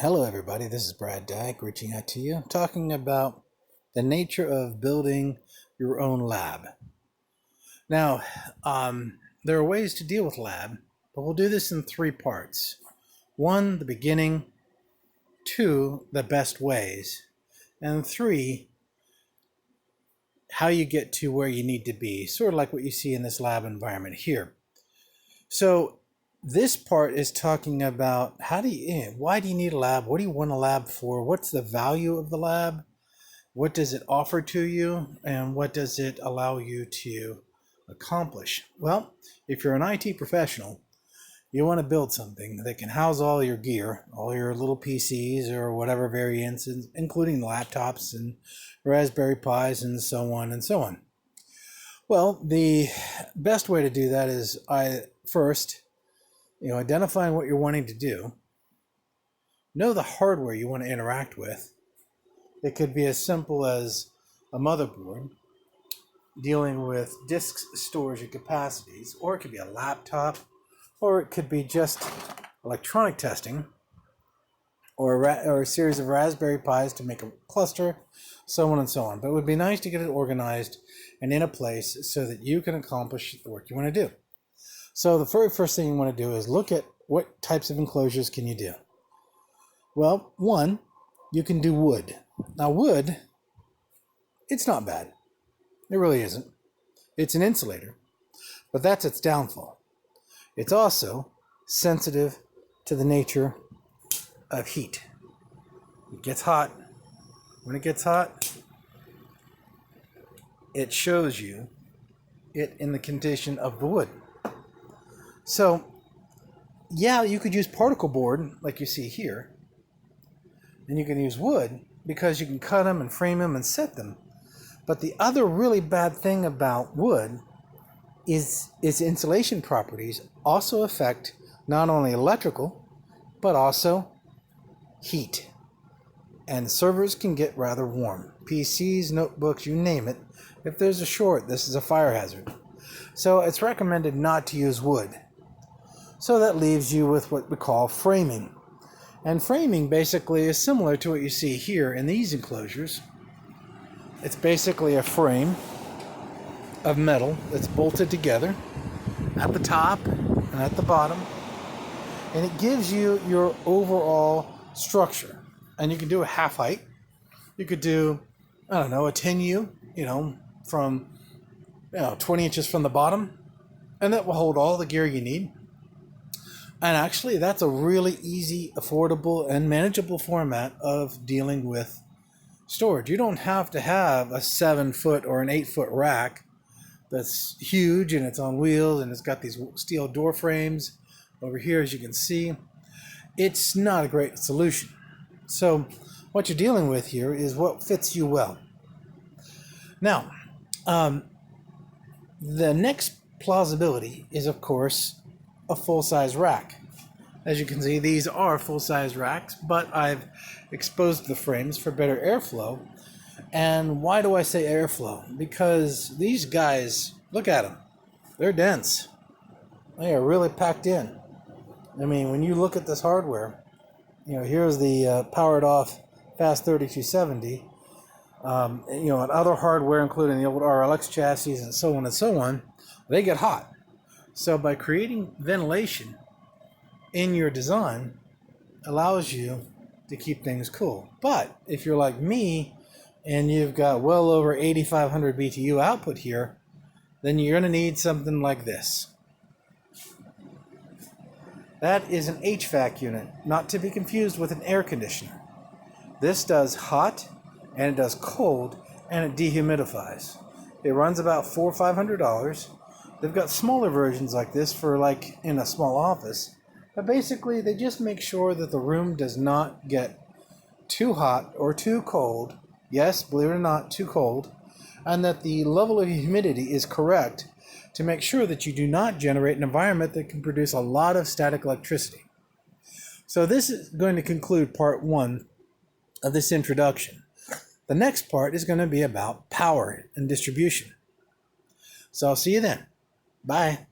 Hello everybody, this is Brad Dyke reaching out to you. I'm talking about the nature of building your own lab. Now, there are ways to deal with lab, but we'll do this in three parts. 1, the beginning. 2, the best ways. And 3, how you get to where you need to be, sort of like what you see in this lab environment here. So this part is talking about why do you need a lab? What do you want a lab for? What's the value of the lab? What does it offer to you? And what does it allow you to accomplish? Well, if you're an IT professional, you want to build something that can house all your gear, all your little PCs or whatever variants, including laptops and Raspberry Pis and so on and so on. Well, the best way to do that is first, identifying what you're wanting to do, know the hardware you want to interact with. It could be as simple as a motherboard dealing with disk storage and capacities, or it could be a laptop, or it could be just electronic testing, or a series of Raspberry Pis to make a cluster, so on and so on. But it would be nice to get it organized and in a place so that you can accomplish the work you want to do. So the very first thing you want to do is look at what types of enclosures can you do. Well, 1, you can do wood. Now wood, it's not bad. It really isn't. It's an insulator, but that's its downfall. It's also sensitive to the nature of heat. It gets hot. When it gets hot, it shows you it in the condition of the wood. So, yeah, you could use particle board like you see here, and you can use wood because you can cut them and frame them and set them. But the other really bad thing about wood is its insulation properties also affect not only electrical, but also heat. And servers can get rather warm. PCs, notebooks, you name it. If there's a short, this is a fire hazard. So it's recommended not to use wood. So that leaves you with what we call framing. And framing basically is similar to what you see here in these enclosures. It's basically a frame of metal that's bolted together at the top and at the bottom. And it gives you your overall structure. And you can do a half height. You could do, a 10U, from 20 inches from the bottom. And that will hold all the gear you need. And actually, that's a really easy, affordable, and manageable format of dealing with storage. You don't have to have a 7-foot or an 8-foot rack that's huge and it's on wheels and it's got these steel door frames over here, as you can see. It's not a great solution. So what you're dealing with here is what fits you well. Now, the next plausibility is, of course, a full-size rack. As you can see, these are full-size racks, but I've exposed the frames for better airflow. And why do I say airflow? Because these guys, look at them. They're dense. They are really packed in. I mean, when you look at this hardware, here's the powered off Fast 3270. And other hardware, including the old RLX chassis and so on, they get hot. So by creating ventilation in your design allows you to keep things cool. But if you're like me and you've got well over 8,500 BTU output here, then you're going to need something like this. That is an HVAC unit, not to be confused with an air conditioner. This does hot and it does cold and it dehumidifies. It runs about $400 or $500. They've got smaller versions like this for like in a small office. But basically, they just make sure that the room does not get too hot or too cold. Yes, believe it or not, too cold. And that the level of humidity is correct to make sure that you do not generate an environment that can produce a lot of static electricity. So this is going to conclude part 1 of this introduction. The next part is going to be about power and distribution. So I'll see you then. Bye.